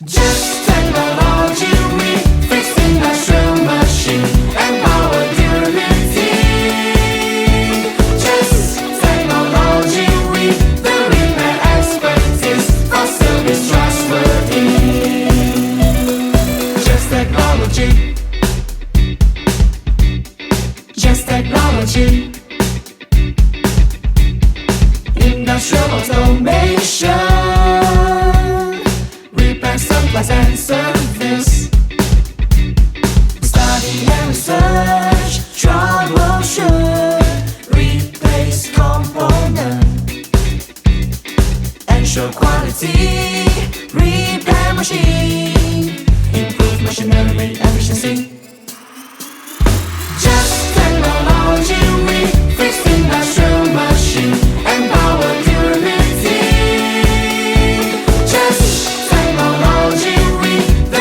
Just technology, we fix industrial machine and power durability. Just technology, we the repair expertise for service trustworthy. Just technology. Just technology. Industrial automation. Supplies and service. Study and research, troubleshoot, replace component, ensure quality, repair machine.